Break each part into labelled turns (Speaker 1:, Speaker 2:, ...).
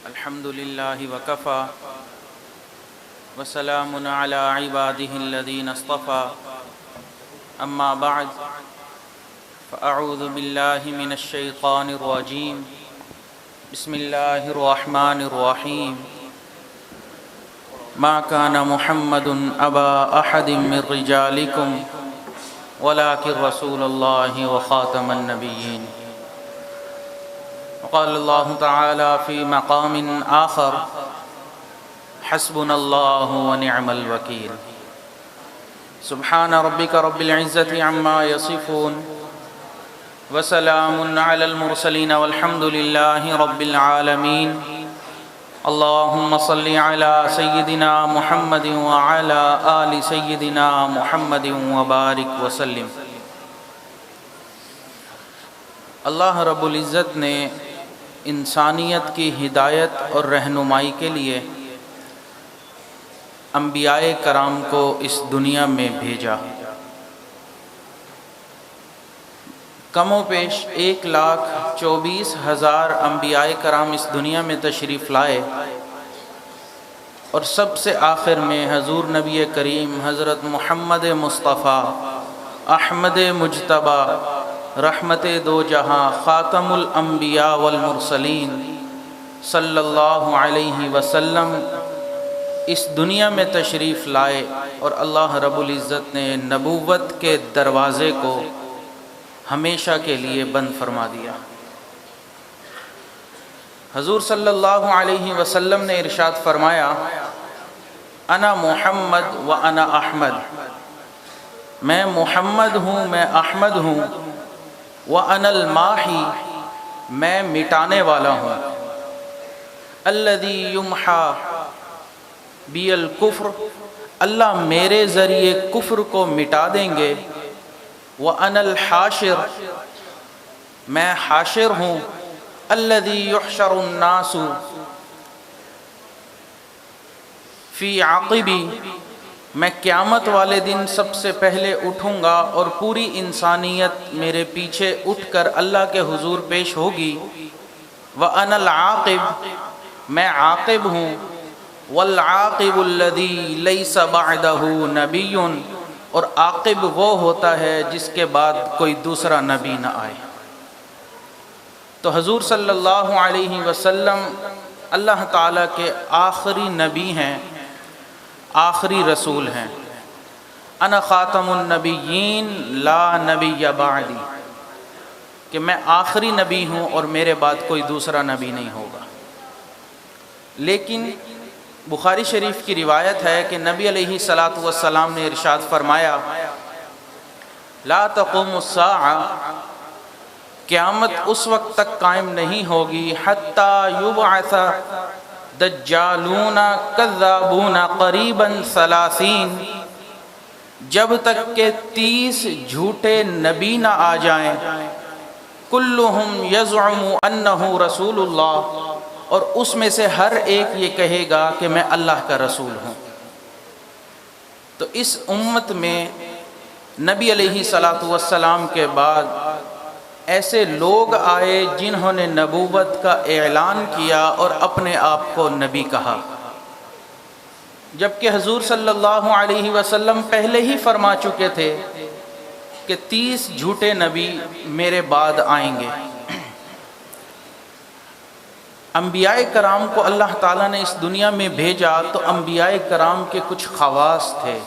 Speaker 1: الحمد لله وكفى وسلام على عباده الذين اصطفى أما بعد فأعوذ بالله من الشيطان الرجيم بسم الله الرحمن الرحيم ما كان محمد أبا أحد من رجالكم ولكن رسول الله وخاتم النبيين. وقال الله تعالى في مقام آخر حسبنا الله ونعم الوكيل. سبحان ربك رب العزة عما يصفون وسلام على المرسلين والحمد لله رب العالمين. اللهم صل على سيدنا محمد وعلى آل سيدنا محمد وبارك وسلم. اللہ رب العزت نے انسانیت کی ہدایت اور رہنمائی کے لیے انبیاء کرام کو اس دنیا میں بھیجا. کم و بیش 1,24,000 انبیاء کرام اس دنیا میں تشریف لائے اور سب سے آخر میں حضور نبی کریم حضرت محمد مصطفیٰ احمد مجتبی رحمت دو جہاں خاتم الانبیاء والمرسلین صلی اللہ علیہ وسلم اس دنیا میں تشریف لائے اور اللہ رب العزت نے نبوت کے دروازے کو ہمیشہ کے لیے بند فرما دیا. حضور صلی اللہ علیہ وسلم نے ارشاد فرمایا انا محمد و انا احمد، میں محمد ہوں، میں احمد ہوں، وَأَنَا الْمَاحِي، میں مٹانے والا ہوں، الَّذِي يُمْحَى بِي الْكُفْرِ، اللہ میرے ذریعے کفر کو مٹا دیں گے. وَأَنَا الْحَاشِرُ، میں حاشر ہوں، الَّذِي يُحْشَرُ النَّاسُ فِي عَقِبِي، میں قیامت والے دن سب سے پہلے اٹھوں گا اور پوری انسانیت میرے پیچھے اٹھ کر اللہ کے حضور پیش ہوگی. وَأَنَا الْعَاقِبُ، میں عاقب ہوں، وَالْعَاقِبُ الَّذِي لَيْسَ بَعْدَهُ نَبِيٌّ، اور عاقب وہ ہوتا ہے جس کے بعد کوئی دوسرا نبی نہ آئے. تو حضور صلی اللہ علیہ وسلم اللہ تعالیٰ کے آخری نبی ہیں، آخری رسول ہیں. انا خاتم النبیین لا نبی بعدی، کہ میں آخری نبی ہوں اور میرے بعد کوئی دوسرا نبی نہیں ہوگا. لیکن بخاری شریف کی روایت ہے کہ نبی علیہ الصلاۃ والسلام نے ارشاد فرمایا لا تقوم الساعہ، قیامت اس وقت تک قائم نہیں ہوگی حتی یبعث دجالون کذابون قریبا 30، جب تک کہ 30 جھوٹے نبی نہ آ جائیں، کلہم یزعم انہ رسول اللہ، اور اس میں سے ہر ایک یہ کہے گا کہ میں اللہ کا رسول ہوں. تو اس امت میں نبی علیہ الصلاۃ والسلام کے بعد ایسے لوگ آئے جنہوں نے نبوت کا اعلان کیا اور اپنے آپ کو نبی کہا، جبکہ حضور صلی اللہ علیہ وسلم پہلے ہی فرما چکے تھے کہ 30 جھوٹے نبی میرے بعد آئیں گے. انبیاء کرام کو اللہ تعالیٰ نے اس دنیا میں بھیجا تو انبیاء کرام کے کچھ خواص تھے،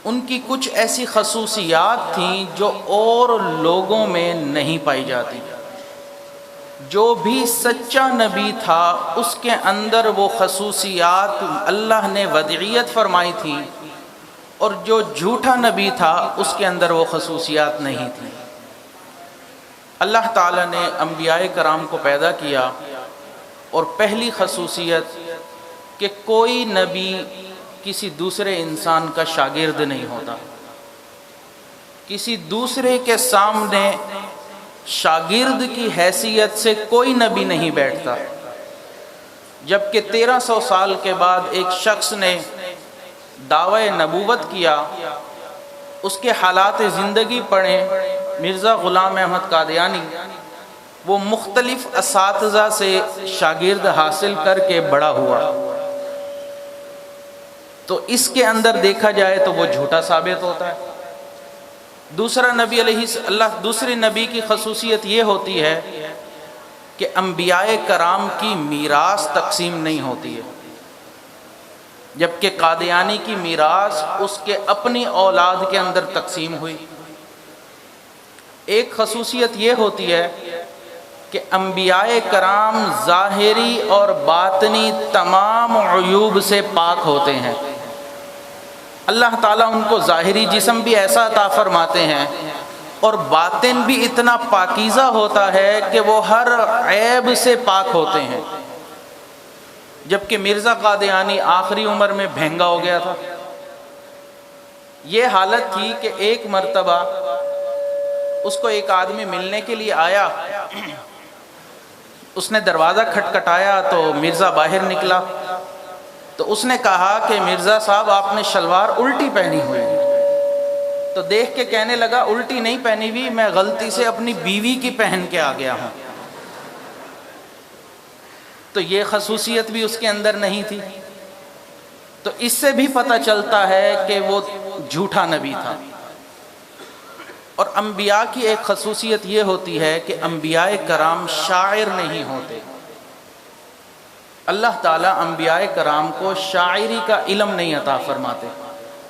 Speaker 1: ان کی کچھ ایسی خصوصیات تھیں جو اور لوگوں میں نہیں پائی جاتی. جو بھی سچا نبی تھا اس کے اندر وہ خصوصیات اللہ نے وضعیت فرمائی تھی، اور جو جھوٹا نبی تھا اس کے اندر وہ خصوصیات نہیں تھیں. اللہ تعالیٰ نے انبیاء کرام کو پیدا کیا، اور پہلی خصوصیت کہ کوئی نبی کسی دوسرے انسان کا شاگرد نہیں ہوتا، کسی دوسرے کے سامنے شاگرد کی حیثیت سے کوئی نبی نہیں بیٹھتا. جبکہ 1300 سال کے بعد ایک شخص نے دعوی نبوت کیا، اس کے حالات زندگی پڑھیں، مرزا غلام احمد قادیانی وہ مختلف اساتذہ سے شاگرد حاصل کر کے بڑا ہوا، تو اس کے اندر دیکھا جائے تو وہ جھوٹا ثابت ہوتا ہے۔ دوسری نبی کی خصوصیت یہ ہوتی ہے کہ انبیاء کرام کی میراث تقسیم نہیں ہوتی ہے، جبکہ قادیانی کی میراث اس کے اپنی اولاد کے اندر تقسیم ہوئی۔ ایک خصوصیت یہ ہوتی ہے کہ انبیاء کرام ظاہری اور باطنی تمام عیوب سے پاک ہوتے ہیں۔ اللہ تعالیٰ ان کو ظاہری جسم بھی ایسا عطا فرماتے ہیں اور باطن بھی اتنا پاکیزہ ہوتا ہے کہ وہ ہر عیب سے پاک ہوتے ہیں، جبکہ مرزا قادیانی آخری عمر میں بھینگا ہو گیا تھا۔ یہ حالت تھی کہ ایک مرتبہ اس کو ایک آدمی ملنے کے لیے آیا، اس نے دروازہ کھٹکھٹایا تو مرزا باہر نکلا، تو اس نے کہا کہ مرزا صاحب آپ نے شلوار الٹی پہنی ہوئی ہے، تو دیکھ کے کہنے لگا الٹی نہیں پہنی ہوئی، میں غلطی سے اپنی بیوی کی پہن کے آ گیا ہوں۔ تو یہ خصوصیت بھی اس کے اندر نہیں تھی، تو اس سے بھی پتہ چلتا ہے کہ وہ جھوٹا نبی تھا۔ اور انبیاء کی ایک خصوصیت یہ ہوتی ہے کہ انبیاء کرام شاعر نہیں ہوتے۔ اللہ تعالیٰ انبیاء کرام کو شاعری کا علم نہیں عطا فرماتے۔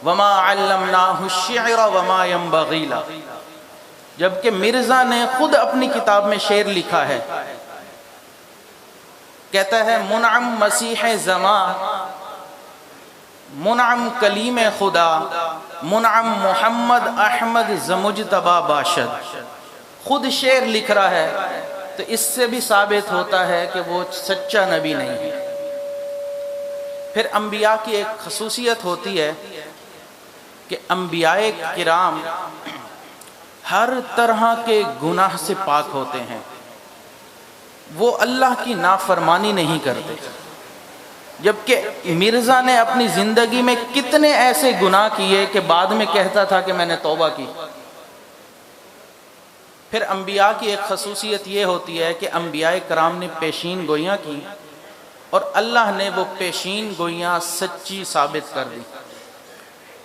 Speaker 1: وَمَا عَلَّمْنَاهُ الشِّعْرَ وَمَا يَنبَغِي لَهُ، جبکہ مرزا نے خود اپنی کتاب میں شعر لکھا ہے، کہتا ہے منعم مسیح زمان، منعم کلیم خدا، منعم محمد احمد زمجتبا باشد۔ خود شعر لکھ رہا ہے، تو اس سے بھی ثابت ہوتا ہے کہ وہ سچا نبی نہیں ہے۔ پھر انبیاء کی ایک خصوصیت ہوتی ہے کہ انبیاء کرام ہر طرح کے گناہ سے پاک ہوتے ہیں، وہ اللہ کی نافرمانی نہیں کرتے، جبکہ مرزا نے اپنی زندگی میں کتنے ایسے گناہ کیے کہ بعد میں کہتا تھا کہ میں نے توبہ کی۔ پھر انبیاء کی ایک خصوصیت یہ ہوتی ہے کہ انبیاء کرام نے پیشین گوئیاں کی اور اللہ نے وہ پیشین گوئیاں سچی ثابت کر دی۔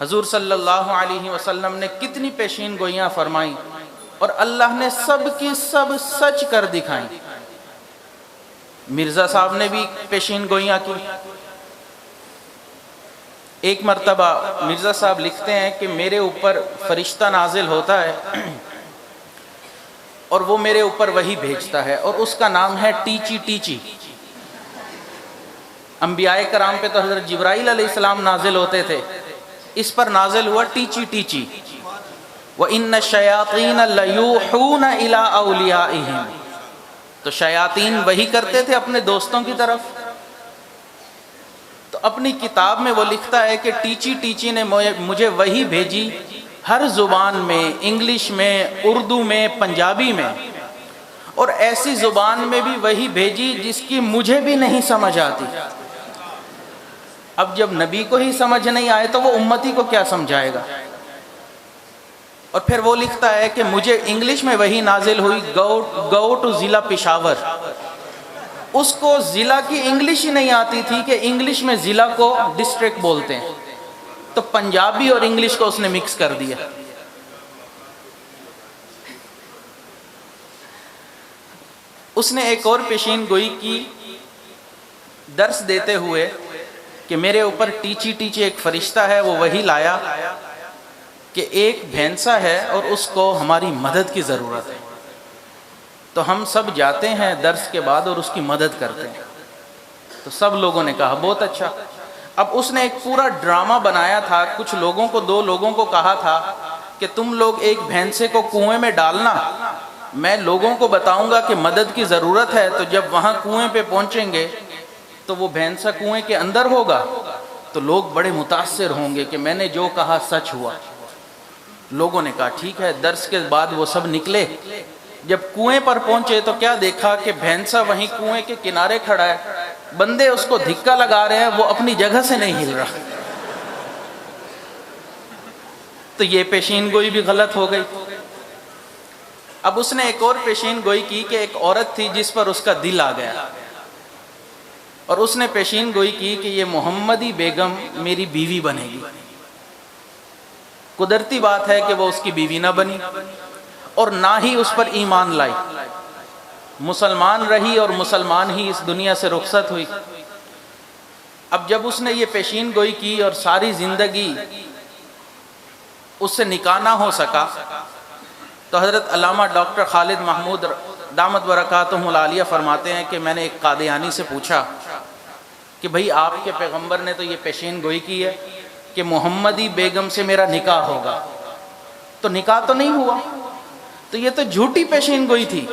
Speaker 1: حضور صلی اللہ علیہ وسلم نے کتنی پیشین گوئیاں فرمائیں اور اللہ نے سب کی سب سچ کر دکھائیں۔ مرزا صاحب نے بھی پیشین گوئیاں کی۔ ایک مرتبہ مرزا صاحب لکھتے ہیں کہ میرے اوپر فرشتہ نازل ہوتا ہے اور وہ میرے اوپر وحی بھیجتا ہے، اور اس کا نام ہے ٹیچی ٹیچی۔ انبیاء کرام پہ تو حضرت جبرائیل علیہ السلام نازل ہوتے تھے، اس پر نازل ہوا ٹیچی ٹیچی۔ وَإِنَّ الشَّيَاطِينَ لَيُوحُونَ إِلَىٰ أَوْلِيَائِهِمْ، تو شیاطین وحی کرتے تھے اپنے دوستوں کی طرف۔ تو اپنی کتاب میں وہ لکھتا ہے کہ ٹیچی ٹیچی نے مجھے وحی بھیجی ہر زبان میں، انگلش میں، اردو میں، پنجابی میں، اور ایسی زبان میں بھی وحی بھیجی جس کی مجھے بھی نہیں سمجھ آتی۔ اب جب نبی کو ہی سمجھ نہیں آئے تو وہ امتی کو کیا سمجھائے گا؟ اور پھر وہ لکھتا ہے کہ مجھے انگلش میں وحی نازل ہوئی، گو ٹو ضلع پشاور۔ اس کو ضلع کی انگلش ہی نہیں آتی تھی کہ انگلش میں ضلع کو ڈسٹرکٹ بولتے ہیں، تو پنجابی اور انگلش کو اس نے مکس کر دیا۔ اس نے ایک اور پیشین گوئی کی درس دیتے ہوئے کہ میرے اوپر ٹیچی ٹیچی ایک فرشتہ ہے، وہ وہی لایا کہ ایک بھینسا ہے اور اس کو ہماری مدد کی ضرورت ہے، تو ہم سب جاتے ہیں درس کے بعد اور اس کی مدد کرتے ہیں۔ تو سب لوگوں نے کہا بہت اچھا۔ اب اس نے ایک پورا ڈرامہ بنایا تھا، کچھ لوگوں کو، 2 لوگوں کو کہا تھا کہ تم لوگ ایک بھینسے کو کنویں میں ڈالنا، میں لوگوں کو بتاؤں گا کہ مدد کی ضرورت ہے، تو جب وہاں کنویں پہ پہنچیں گے تو وہ بھینسا کنویں کے اندر ہوگا، تو لوگ بڑے متاثر ہوں گے کہ میں نے جو کہا سچ ہوا۔ لوگوں نے کہا ٹھیک ہے۔ درس کے بعد وہ سب نکلے، جب کنویں پر پہنچے تو کیا دیکھا کہ بھینسا وہیں کنویں کے کنارے کھڑا ہے، بندے اس کو دھکا لگا رہے ہیں، وہ اپنی جگہ سے نہیں ہل رہا۔ تو یہ پیشین گوئی بھی غلط ہو گئی۔ اب اس نے ایک اور پیشین گوئی کی کہ ایک عورت تھی جس پر اس کا دل آ گیا، اور اس نے پیشین گوئی کی کہ یہ محمدی بیگم میری بیوی بنے گی۔ قدرتی بات ہے کہ وہ اس کی بیوی نہ بنی اور نہ ہی اس پر ایمان لائی، مسلمان رہی اور مسلمان ہی اس دنیا سے رخصت ہوئی۔ اب جب اس نے یہ پیشین گوئی کی اور ساری زندگی اس سے نکاح نہ ہو سکا، تو حضرت علامہ ڈاکٹر خالد محمود دامت برکاتہم العالیہ فرماتے ہیں کہ میں نے ایک قادیانی سے پوچھا کہ بھئی آپ کے پیغمبر نے تو یہ پیشین گوئی کی ہے کہ محمدی بیگم سے میرا نکاح ہوگا، تو نکاح تو نہیں ہوا، تو یہ تو جھوٹی پیشین گوئی تھی۔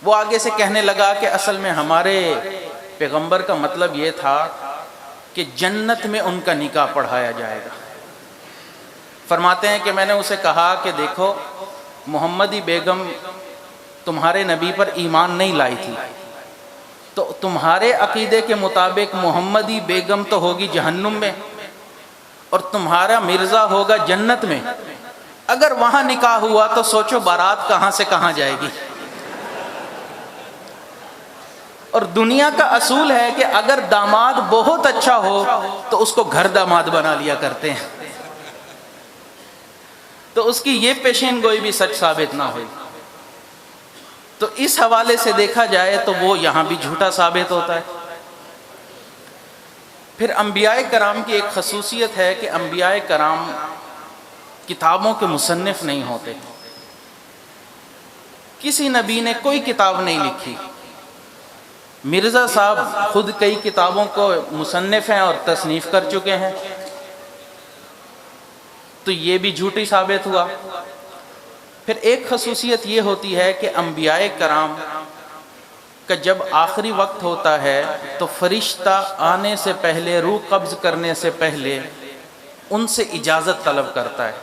Speaker 1: وہ آگے سے کہنے لگا کہ اصل میں ہمارے پیغمبر کا مطلب یہ تھا کہ جنت میں ان کا نکاح پڑھایا جائے گا۔ فرماتے ہیں کہ میں نے اسے کہا کہ دیکھو محمدی بیگم تمہارے نبی پر ایمان نہیں لائی تھی، تو تمہارے عقیدے کے مطابق محمدی بیگم تو ہوگی جہنم میں اور تمہارا مرزا ہوگا جنت میں۔ اگر وہاں نکاح ہوا تو سوچو بارات کہاں سے کہاں جائے گی۔ اور دنیا کا اصول ہے کہ اگر داماد بہت اچھا ہو تو اس کو گھر داماد بنا لیا کرتے ہیں، تو اس کی یہ پیشین گوئی بھی سچ ثابت نہ ہوئی۔ تو اس حوالے سے دیکھا جائے تو وہ یہاں بھی جھوٹا ثابت ہوتا ہے۔ پھر انبیاء کرام کی ایک خصوصیت ہے کہ انبیاء کرام کتابوں کے مصنف نہیں ہوتے۔ کسی نبی نے کوئی کتاب نہیں لکھی۔ مرزا صاحب خود کئی کتابوں کو مصنف ہیں اور تصنیف کر چکے ہیں، تو یہ بھی جھوٹی ثابت ہوا۔ پھر ایک خصوصیت یہ ہوتی ہے کہ انبیاء کرام کا جب آخری وقت ہوتا ہے تو فرشتہ آنے سے پہلے، روح قبض کرنے سے پہلے ان سے اجازت طلب کرتا ہے۔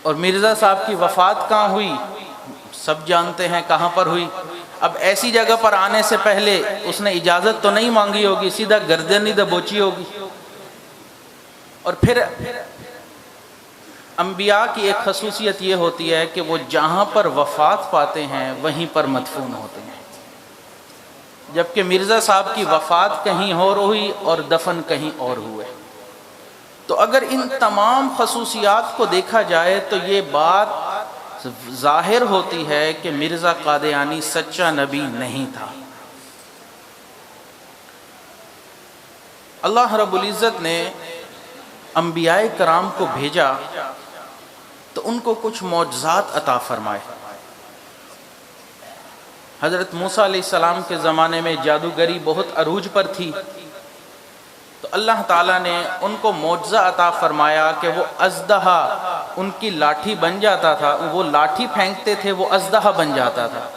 Speaker 1: اور مرزا صاحب کی وفات کہاں ہوئی؟ سب جانتے ہیں کہاں پر ہوئی۔ اب ایسی جگہ پر آنے سے پہلے اس نے اجازت تو نہیں مانگی ہوگی، سیدھا گردن ہی دبوچی ہوگی۔ اور پھر انبیاء کی ایک خصوصیت یہ ہوتی ہے کہ وہ جہاں پر وفات پاتے ہیں وہیں پر مدفون ہوتے ہیں، جبکہ مرزا صاحب کی وفات کہیں اور ہوئی اور دفن کہیں اور ہوئے۔ تو اگر ان تمام خصوصیات کو دیکھا جائے تو یہ بات ظاہر ہوتی ہے کہ مرزا قادیانی سچا نبی نہیں تھا۔ اللہ رب العزت نے انبیاء کرام کو بھیجا تو ان کو کچھ معجزات عطا فرمائے۔ حضرت موسیٰ علیہ السلام کے زمانے میں جادوگری بہت عروج پر تھی، تو اللہ تعالیٰ نے ان کو معجزہ عطا فرمایا کہ وہ اژدہا ان کی لاٹھی بن جاتا تھا، وہ لاٹھی پھینکتے تھے وہ اژدہا بن جاتا تھا۔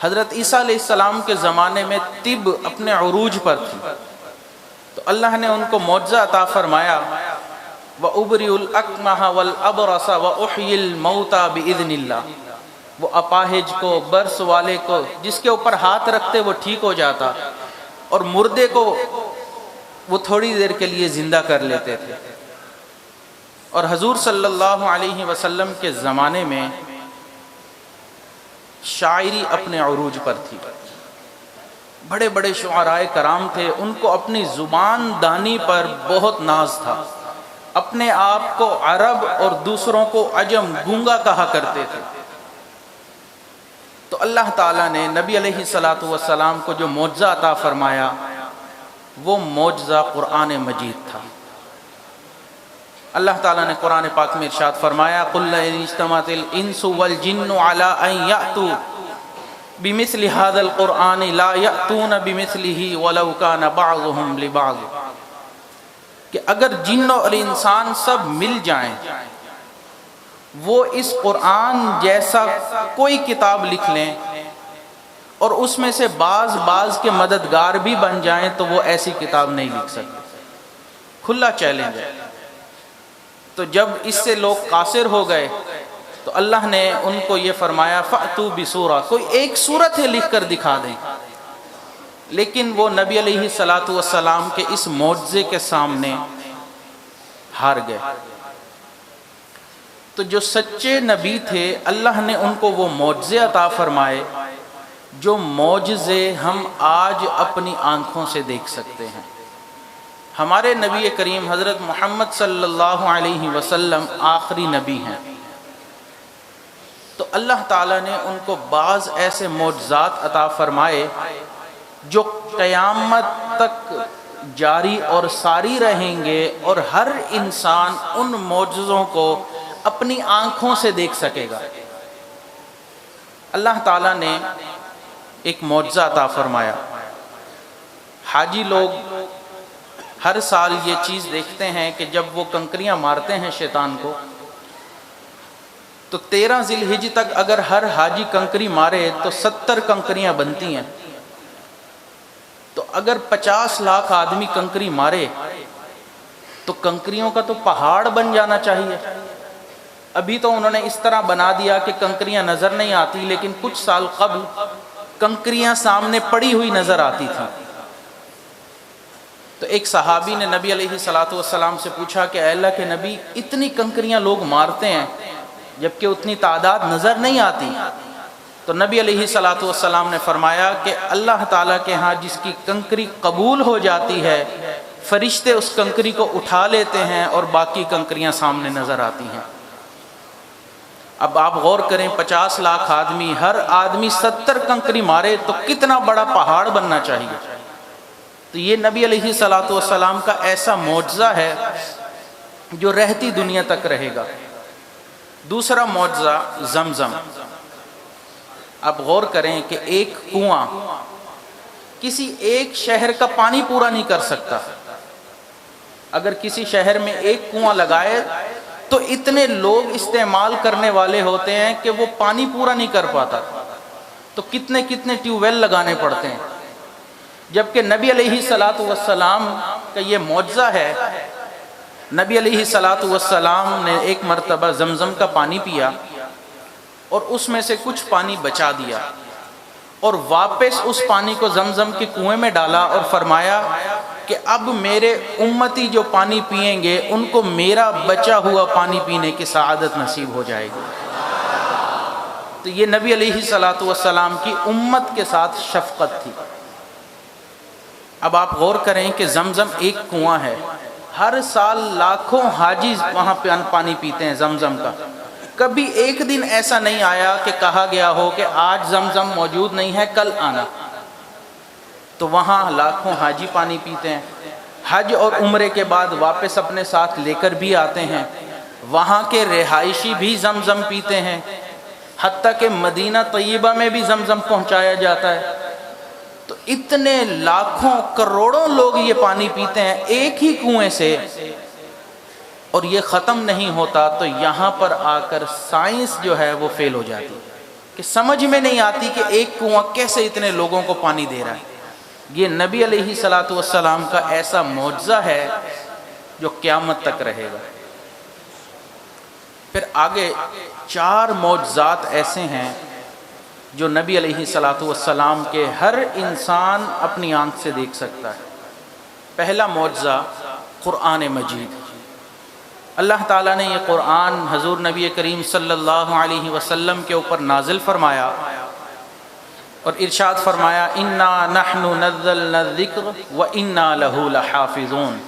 Speaker 1: حضرت عیسیٰ علیہ السلام کے زمانے میں طب اپنے عروج پر تھی، تو اللہ نے ان کو معجزہ عطا فرمایا وَأُبْرِئُ الْأَكْمَحَ وَالْأَبْرَصَ وَأُحْيِي الْمَوْتَى بِإِذْنِ اللَّهِ۔ وہ اپاہج کو، برس والے کو جس کے اوپر ہاتھ رکھتے وہ ٹھیک ہو جاتا، اور مردے کو وہ تھوڑی دیر کے لیے زندہ کر لیتے تھے۔ اور حضور صلی اللہ علیہ وسلم کے زمانے میں شاعری اپنے عروج پر تھی، بڑے بڑے شعراء کرام تھے، ان کو اپنی زبان دانی پر بہت ناز تھا، اپنے آپ کو عرب اور دوسروں کو عجم، گونگا کہا کرتے تھے۔ تو اللہ تعالیٰ نے نبی علیہ السلام کو جو معجزہ عطا فرمایا وہ معجزہ قرآن مجید تھا۔ اللہ تعالیٰ نے قرآن پاک میں ارشاد فرمایا قُلْ لَئِنِ اجْتَمَعَتِ الْإِنسُ وَالْجِنُّ عَلَىٰ أَن يَأْتُوا بِمِثْلِ هَذَا الْقُرْآنِ لَا يَأْتُونَ بِمِثْلِهِ وَلَوْ كَانَ بَعْضُهُمْ لِبَعْضٍ، کہ اگر جن اور انسان سب مل جائیں وہ اس قرآن جیسا کوئی کتاب لکھ لیں اور اس میں سے بعض کے مددگار بھی بن جائیں تو وہ ایسی کتاب نہیں لکھ سکتے۔ کھلا چیلنج ہے۔ تو جب اس سے لوگ قاصر ہو گئے تو اللہ نے ان کو یہ فرمایا فَأْتُوا بِسُورَةٍ، کوئی ایک سورت ہے لکھ کر دکھا دیں۔ لیکن وہ نبی علیہ السلام کے اس معجزے کے سامنے ہار گئے۔ تو جو سچے نبی تھے اللہ نے ان کو وہ معجزے عطا فرمائے جو معجزے ہم آج اپنی آنکھوں سے دیکھ سکتے ہیں۔ ہمارے نبی کریم حضرت محمد صلی اللہ علیہ وسلم آخری نبی ہیں، تو اللہ تعالیٰ نے ان کو بعض ایسے معجزات عطا فرمائے جو قیامت تک جاری اور ساری رہیں گے، اور ہر انسان ان معجزوں کو اپنی آنکھوں سے دیکھ سکے گا۔ اللہ تعالیٰ نے ایک معجزہ عطا فرمایا۔ حاجی لوگ ہر سال یہ چیز دیکھتے ہیں کہ جب وہ کنکریاں مارتے ہیں شیطان کو، تو 13 ذی الحجہ تک اگر ہر حاجی کنکری مارے تو 70 کنکریاں بنتی ہیں۔ تو اگر 50 لاکھ آدمی کنکری مارے تو کنکریوں کا تو پہاڑ بن جانا چاہیے۔ ابھی تو انہوں نے اس طرح بنا دیا کہ کنکریاں نظر نہیں آتی، لیکن کچھ سال قبل کنکریاں سامنے پڑی ہوئی نظر آتی تھیں۔ تو ایک صحابی نے نبی علیہ الصلوۃ والسلام سے پوچھا کہ اے اللہ کے نبی، اتنی کنکریاں لوگ مارتے ہیں جبکہ اتنی تعداد نظر نہیں آتی۔ تو نبی علیہ الصلوۃ والسلام نے فرمایا کہ اللہ تعالیٰ کے ہاں جس کی کنکری قبول ہو جاتی ہے، فرشتے اس کنکری کو اٹھا لیتے ہیں اور باقی کنکریاں سامنے نظر آتی ہیں۔ اب آپ غور کریں، 50 لاکھ آدمی، ہر آدمی 70 کنکری مارے تو کتنا بڑا پہاڑ بننا چاہیے۔ تو یہ نبی علیہ الصلوۃ والسلام کا ایسا معجزہ ہے جو رہتی دنیا تک رہے گا۔ دوسرا معجزہ زمزم۔ اب غور کریں کہ ایک کنواں کسی ایک شہر کا پانی پورا نہیں کر سکتا۔ اگر کسی شہر میں ایک کنواں لگائے تو اتنے لوگ استعمال کرنے والے ہوتے ہیں کہ وہ پانی پورا نہیں کر پاتا، تو کتنے کتنے ٹیوب ویل لگانے پڑتے ہیں۔ جبکہ نبی علیہ الصلوۃ والسلام کا یہ معجزہ ہے۔ نبی علیہ الصلوۃ والسلام نے ایک مرتبہ زمزم کا پانی پیا اور اس میں سے کچھ پانی بچا دیا، اور واپس اس پانی کو زمزم کے کنویں میں ڈالا اور فرمایا کہ اب میرے امتی جو پانی پئیں گے ان کو میرا بچا ہوا پانی پینے کی سعادت نصیب ہو جائے گی۔ تو یہ نبی علیہ الصلوۃ والسلام کی امت کے ساتھ شفقت تھی۔ اب آپ غور کریں کہ زمزم ایک کنواں ہے، ہر سال لاکھوں حاجی وہاں پہ پانی پیتے ہیں زمزم کا۔ کبھی ایک دن ایسا نہیں آیا کہ کہا گیا ہو کہ آج زمزم موجود نہیں ہے، کل آنا۔ تو وہاں لاکھوں حاجی پانی پیتے ہیں، حج اور عمرے کے بعد واپس اپنے ساتھ لے کر بھی آتے ہیں۔ وہاں کے رہائشی بھی زمزم پیتے ہیں، حتیٰ کہ مدینہ طیبہ میں بھی زمزم پہنچایا جاتا ہے۔ تو اتنے لاکھوں کروڑوں لوگ یہ پانی پیتے ہیں ایک ہی کنویں سے، اور یہ ختم نہیں ہوتا۔ تو یہاں پر آ کر سائنس جو ہے وہ فیل ہو جاتی ہے کہ سمجھ میں نہیں آتی کہ ایک کنواں کیسے اتنے لوگوں کو پانی دے رہا ہے۔ یہ نبی علیہ الصلوۃ والسلام کا ایسا معجزہ ہے جو قیامت تک رہے گا۔ پھر آگے 4 معجزات ایسے ہیں جو نبی علیہ الصلوۃ والسلام کے ہر انسان اپنی آنکھ سے دیکھ سکتا ہے۔ پہلا معجزہ قرآن مجید۔ اللہ تعالیٰ نے یہ قرآن حضور نبی کریم صلی اللہ علیہ وسلم کے اوپر نازل فرمایا اور ارشاد فرمایا انا نحن نزلنا الذکر وانا لہ لحافظون۔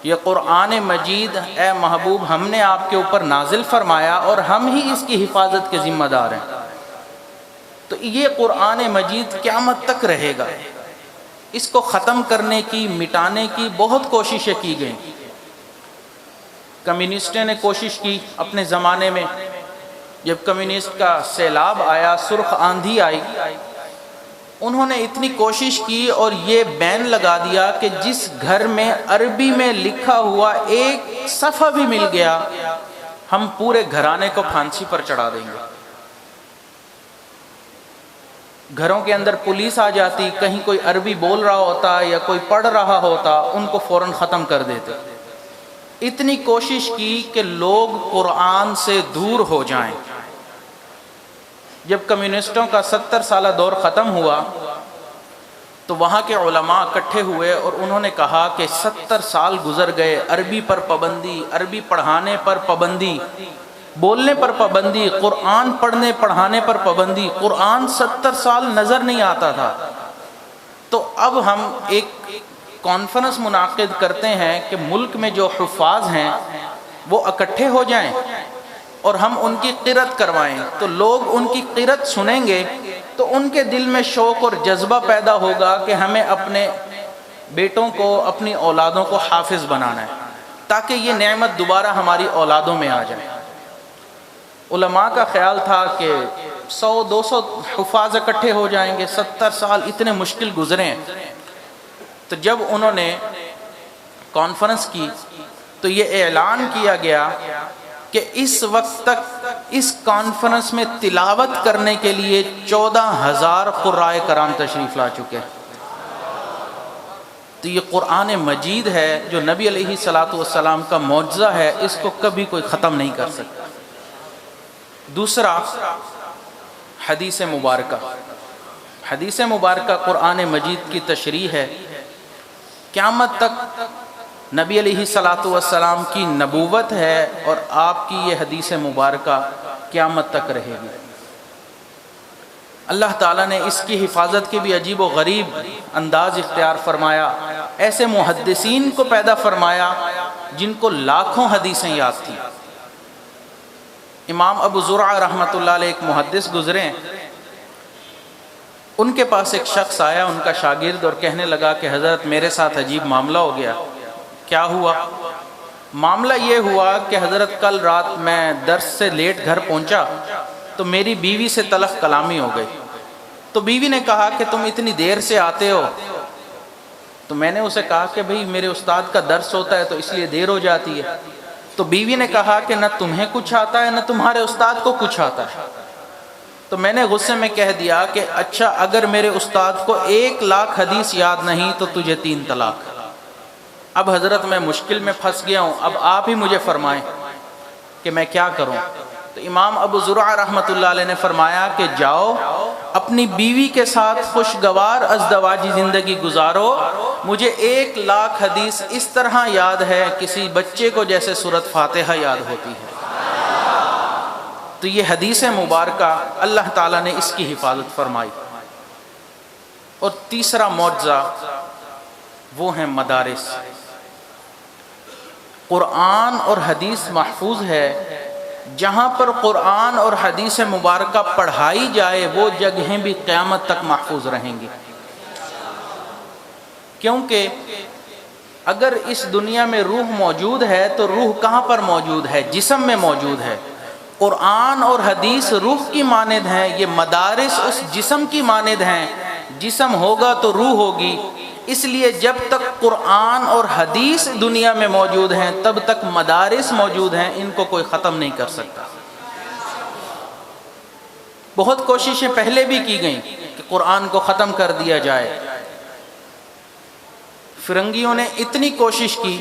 Speaker 1: یہ قرآن مجید اے محبوب ہم نے آپ کے اوپر نازل فرمایا اور ہم ہی اس کی حفاظت کے ذمہ دار ہیں۔ تو یہ قرآن مجید قیامت تک رہے گا۔ اس کو ختم کرنے کی، مٹانے کی بہت کوششیں کی گئیں۔ کمیونسٹوں نے کوشش کی اپنے زمانے میں، جب کمیونسٹ کا سیلاب آیا، سرخ آندھی آئی، انہوں نے اتنی کوشش کی اور یہ بین لگا دیا کہ جس گھر میں عربی میں لکھا ہوا ایک صفحہ بھی مل گیا ہم پورے گھرانے کو پھانسی پر چڑھا دیں گے۔ گھروں کے اندر پولیس آ جاتی، کہیں کوئی عربی بول رہا ہوتا یا کوئی پڑھ رہا ہوتا، ان کو فوراً ختم کر دیتے۔ اتنی کوشش کی کہ لوگ قرآن سے دور ہو جائیں۔ جب کمیونسٹوں کا 70 سالہ دور ختم ہوا تو وہاں کے علماء اکٹھے ہوئے اور انہوں نے کہا کہ 70 سال گزر گئے، عربی پر پابندی، عربی پڑھانے پر پابندی، بولنے پر پابندی، قرآن پڑھنے پڑھانے پر پابندی۔ قرآن 70 سال نظر نہیں آتا تھا، تو اب ہم ایک کانفرنس منعقد کرتے ہیں کہ ملک میں جو حفاظ ہیں وہ اکٹھے ہو جائیں اور ہم ان کی قرأت کروائیں، تو لوگ ان کی قرأت سنیں گے تو ان کے دل میں شوق اور جذبہ پیدا ہوگا کہ ہمیں اپنے بیٹوں کو، اپنی اولادوں کو حافظ بنانا ہے، تاکہ یہ نعمت دوبارہ ہماری اولادوں میں آ جائے۔ علماء کا خیال تھا کہ 100-200 حفاظ اکٹھے ہو جائیں گے، 70 سال اتنے مشکل گزرے ہیں۔ تو جب انہوں نے کانفرنس کی تو یہ اعلان کیا گیا کہ اس وقت تک اس کانفرنس میں تلاوت کرنے کے لیے 14,000 قرائے کرام تشریف لا چکے ہیں۔ تو یہ قرآن مجید ہے جو نبی علیہ الصلوۃ والسلام کا معجزہ ہے، اس کو کبھی کوئی ختم نہیں کر سکتا۔ دوسرا، حدیث مبارکہ۔ حدیث مبارکہ قرآن مجید کی تشریح ہے۔ قیامت تک نبی علیہ الصلوۃ والسلام کی نبوت ہے اور آپ کی یہ حدیث مبارکہ قیامت تک رہے گی۔ اللہ تعالیٰ نے اس کی حفاظت کے بھی عجیب و غریب انداز اختیار فرمایا۔ ایسے محدثین کو پیدا فرمایا جن کو لاکھوں حدیثیں یاد تھیں۔ امام ابو زرعہ رحمۃ اللہ علیہ ایک محدث گزرے، ان کے پاس ایک شخص آیا، ان کا شاگرد، اور کہنے لگا کہ حضرت میرے ساتھ عجیب معاملہ ہو گیا۔ کیا ہوا؟ معاملہ یہ ہوا کہ حضرت کل رات میں درس سے لیٹ گھر پہنچا تو میری بیوی سے تلخ کلامی ہو گئی۔ تو بیوی نے کہا کہ تم اتنی دیر سے آتے ہو؟ تو میں نے اسے کہا کہ بھئی میرے استاد کا درس ہوتا ہے تو اس لیے دیر ہو جاتی ہے۔ تو بیوی نے کہا کہ نہ تمہیں کچھ آتا ہے نہ تمہارے استاد کو کچھ آتا ہے۔ تو میں نے غصے میں کہہ دیا کہ اچھا، اگر میرے استاد کو 1,00,000 حدیث یاد نہیں تو تجھے 3 طلاق۔ اب حضرت میں مشکل میں پھنس گیا ہوں، اب آپ ہی مجھے فرمائیں کہ میں کیا کروں۔ تو امام ابو زرعہ رحمۃ اللہ علیہ نے فرمایا کہ جاؤ اپنی بیوی کے ساتھ خوشگوار ازدواجی زندگی گزارو، مجھے 1,00,000 حدیث اس طرح یاد ہے کسی بچے کو جیسے سورۃ فاتحہ یاد ہوتی ہے۔ تو یہ حدیث مبارکہ اللہ تعالیٰ نے اس کی حفاظت فرمائی۔ اور تیسرا معجزہ وہ ہیں مدارس۔ قرآن اور حدیث محفوظ ہے، جہاں پر قرآن اور حدیث مبارکہ پڑھائی جائے وہ جگہیں بھی قیامت تک محفوظ رہیں گی، کیونکہ اگر اس دنیا میں روح موجود ہے تو روح کہاں پر موجود ہے؟ جسم میں موجود ہے۔ قرآن اور حدیث روح کی مانند ہیں، یہ مدارس اس جسم کی مانند ہیں۔ جسم ہوگا تو روح ہوگی، اس لیے جب تک قرآن اور حدیث دنیا میں موجود ہیں تب تک مدارس موجود ہیں، ان کو کوئی ختم نہیں کر سکتا۔ بہت کوششیں پہلے بھی کی گئیں کہ قرآن کو ختم کر دیا جائے۔ فرنگیوں نے اتنی کوشش کی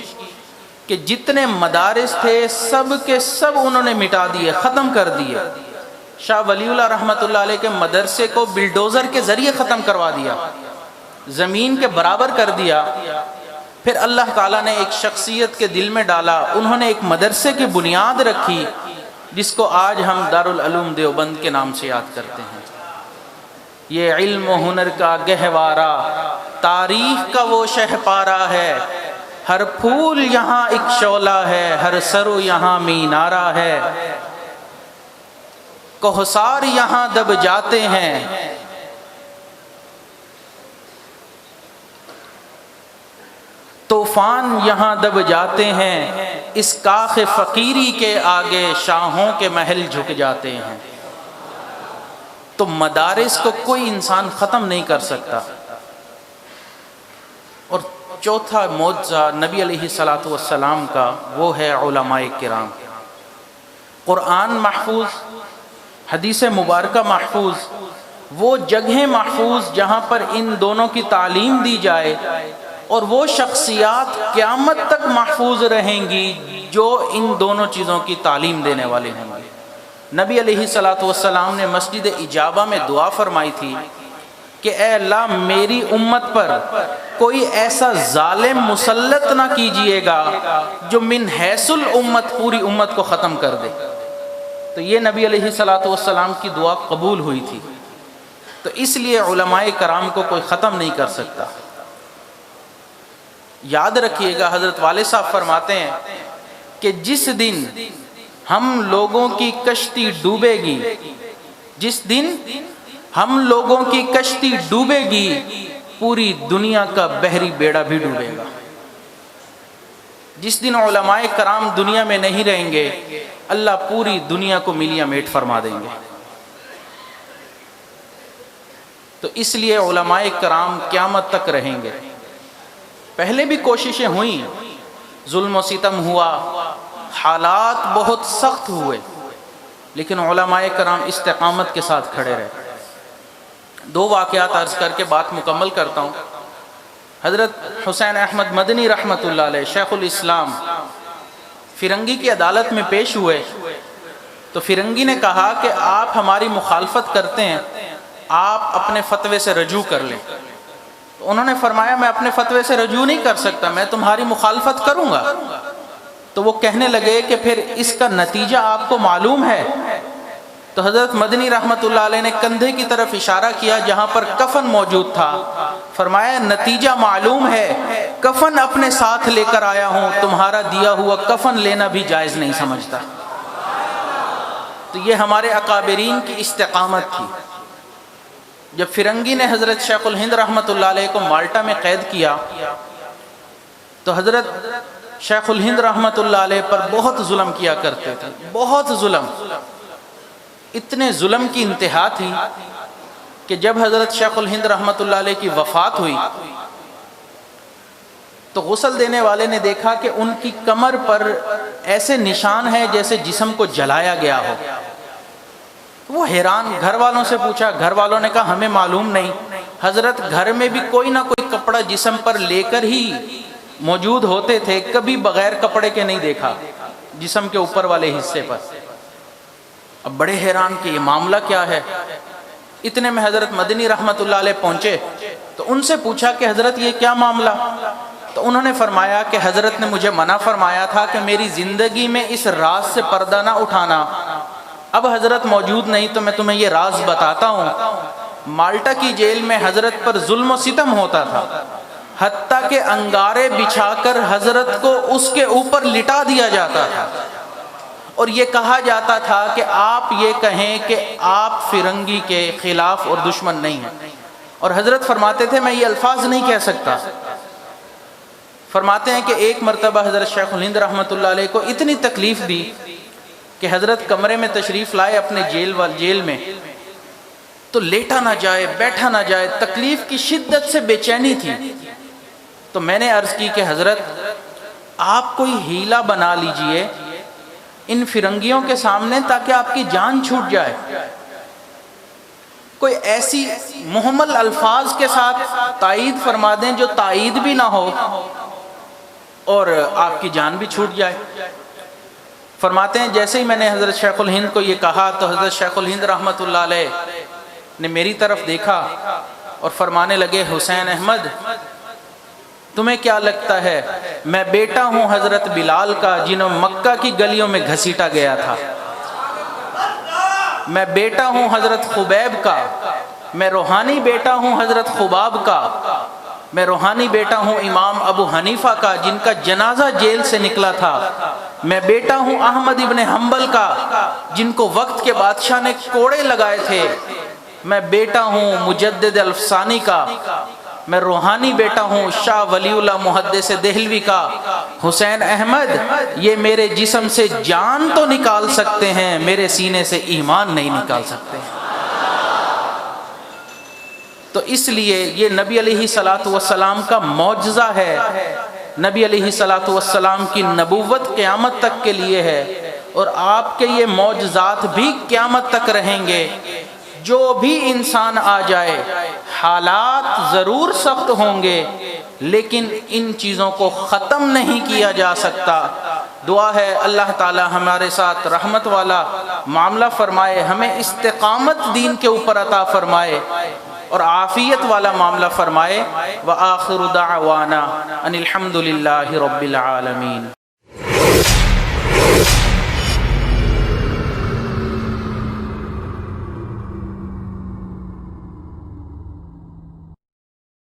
Speaker 1: کہ جتنے مدارس تھے سب کے سب انہوں نے مٹا دیے، ختم کر دیے۔ شاہ ولی اللہ رحمۃ اللہ علیہ کے مدرسے کو بلڈوزر کے ذریعے ختم کروا دیا، زمین کے برابر کر دیا۔ پھر اللہ تعالیٰ نے ایک شخصیت کے دل میں ڈالا، انہوں نے ایک مدرسے کی بنیاد رکھی جس کو آج ہم دارالعلوم دیوبند کے نام سے یاد کرتے ہیں۔ یہ علم و ہنر کا گہوارہ، تاریخ کا وہ شہپارہ ہے، ہر پھول یہاں ایک شعلہ ہے، ہر سرو یہاں مینارہ ہے، کوثر یہاں دب جاتے ہیں، طوفان یہاں دب جاتے ہیں، اس کاخ فقیری کے آگے شاہوں کے محل جھک جاتے ہیں۔ تو مدارس کو کوئی انسان ختم نہیں کر سکتا۔ اور چوتھا معجزہ نبی علیہ الصلوۃ والسلام کا وہ ہے علماء کرام۔ قرآن محفوظ، حدیث مبارکہ محفوظ، وہ جگہیں محفوظ جہاں پر ان دونوں کی تعلیم دی جائے، اور وہ شخصیات قیامت تک محفوظ رہیں گی جو ان دونوں چیزوں کی تعلیم دینے والے ہوں گے۔ نبی علیہ الصلوۃ والسلام نے مسجد اجابہ میں دعا فرمائی تھی کہ اے اللہ میری امت پر کوئی ایسا ظالم مسلط نہ کیجئے گا جو من حیث الامت پوری امت کو ختم کر دے۔ تو یہ نبی علیہ الصلوۃ والسلام کی دعا قبول ہوئی تھی۔ تو اس لیے علماء کرام کو کوئی ختم نہیں کر سکتا۔ یاد رکھیے گا، حضرت والد صاحب فرماتے ہیں کہ جس دن ہم لوگوں کی کشتی ڈوبے گی، جس دن ہم لوگوں کی کشتی ڈوبے گی، پوری دنیا کا بحری بیڑا بھی ڈوبے گا۔ جس دن علماء کرام دنیا میں نہیں رہیں گے، اللہ پوری دنیا کو ملیاں میٹ فرما دیں گے۔ تو اس لیے علماء کرام قیامت تک رہیں گے۔ پہلے بھی کوششیں ہوئیں، ظلم و ستم ہوا، حالات بہت سخت ہوئے، لیکن علماء کرام استقامت کے ساتھ کھڑے رہے۔ دو واقعات عرض کر کے بات مکمل کرتا ہوں۔ حضرت حسین احمد مدنی رحمۃ اللہ علیہ شیخ الاسلام فرنگی کی عدالت میں پیش ہوئے، تو فرنگی نے کہا کہ آپ ہماری مخالفت کرتے ہیں، آپ اپنے فتوے سے رجوع کر لیں۔ تو انہوں نے فرمایا میں اپنے فتوے سے رجوع نہیں کر سکتا، میں تمہاری مخالفت کروں گا۔ تو وہ کہنے لگے کہ پھر اس کا نتیجہ آپ کو معلوم ہے؟ تو حضرت مدنی رحمت اللہ علیہ نے کندھے کی طرف اشارہ کیا جہاں پر کفن موجود تھا، فرمایا نتیجہ معلوم ہے، کفن اپنے ساتھ لے کر آیا ہوں، تمہارا دیا ہوا کفن لینا بھی جائز نہیں سمجھتا۔ تو یہ ہمارے اکابرین کی استقامت تھی۔ جب فرنگی نے حضرت شیخ الہند رحمۃ اللہ علیہ کو مالٹا میں قید کیا، تو حضرت شیخ الہند رحمۃ اللہ علیہ پر بہت ظلم کیا کرتے تھے، بہت ظلم، اتنے ظلم کی انتہا تھی کہ جب حضرت شیخ الہند رحمۃ اللہ علیہ کی وفات ہوئی تو غسل دینے والے نے دیکھا کہ ان کی کمر پر ایسے نشان ہیں جیسے جسم کو جلایا گیا ہو۔ وہ حیران، گھر والوں سے پوچھا، گھر والوں نے کہا ہمیں معلوم نہیں، حضرت گھر میں بھی کوئی نہ کوئی کپڑا جسم پر لے کر ہی موجود ہوتے تھے، کبھی بغیر کپڑے کے نہیں دیکھا جسم کے اوپر والے حصے پر۔ اب بڑے حیران کہ یہ معاملہ کیا ہے۔ اتنے میں حضرت مدنی رحمت اللہ علیہ پہنچے تو ان سے پوچھا کہ حضرت یہ کیا معاملہ؟ تو انہوں نے فرمایا کہ حضرت نے مجھے منع فرمایا تھا کہ میری زندگی میں اس راز سے پردہ نہ اٹھانا، اب حضرت موجود نہیں تو میں تمہیں یہ راز بتاتا ہوں۔ مالٹا کی جیل میں حضرت پر ظلم و ستم ہوتا تھا، حتیٰ کہ انگارے بچھا کر حضرت کو اس کے اوپر لٹا دیا جاتا تھا، اور یہ کہا جاتا تھا کہ آپ یہ کہیں کہ آپ فرنگی کے خلاف اور دشمن نہیں ہیں، اور حضرت فرماتے تھے میں یہ الفاظ نہیں کہہ سکتا۔ فرماتے ہیں کہ ایک مرتبہ حضرت شیخ الہند رحمۃ اللہ علیہ کو اتنی تکلیف دی کہ حضرت کمرے میں تشریف لائے اپنے جیل میں، تو لیٹا نہ جائے، بیٹھا نہ جائے، تکلیف کی شدت سے بے چینی تھی۔ تو میں نے عرض کی کہ حضرت آپ کوئی ہیلا بنا لیجئے ان فرنگیوں کے سامنے تاکہ آپ کی جان چھوٹ جائے، کوئی ایسی محمل الفاظ کے ساتھ تائید فرما دیں جو تائید بھی نہ ہو اور آپ کی جان بھی چھوٹ جائے۔ فرماتے ہیں جیسے ہی میں نے حضرت شیخ الہند کو یہ کہا تو حضرت شیخ الہند رحمۃ اللہ علیہ نے میری طرف دیکھا اور فرمانے لگے حسین احمد تمہیں کیا لگتا ہے میں بیٹا ہوں حضرت بلال کا جنہوں مکہ کی گلیوں میں گھسیٹا گیا تھا، میں بیٹا ہوں حضرت خبیب کا، میں روحانی بیٹا ہوں حضرت خباب کا، میں روحانی بیٹا ہوں امام ابو حنیفہ کا جن کا جنازہ جیل سے نکلا تھا، میں بیٹا ہوں احمد ابن حنبل کا جن کو وقت کے بادشاہ نے کوڑے لگائے تھے، میں بیٹا ہوں مجدد الفسانی کا، میں روحانی بیٹا ہوں شاہ ولی اللہ محدث دہلوی کا۔ حسین احمد یہ میرے جسم سے جان تو نکال سکتے ہیں، میرے سینے سے ایمان نہیں نکال سکتے۔ تو اس لیے یہ نبی علیہ الصلوۃ والسلام کا معجزہ ہے، نبی علیہ الصلوۃ والسلام کی نبوت قیامت تک کے لیے ہے، اور آپ کے یہ معجزات بھی قیامت تک رہیں گے۔ جو بھی انسان آ جائے حالات ضرور سخت ہوں گے لیکن ان چیزوں کو ختم نہیں کیا جا سکتا۔ دعا ہے اللہ تعالی ہمارے ساتھ رحمت والا معاملہ فرمائے، ہمیں استقامت دین کے اوپر عطا فرمائے اور عافیت والا معاملہ فرمائے۔ وآخر دعوانا ان الحمد للہ رب العالمین۔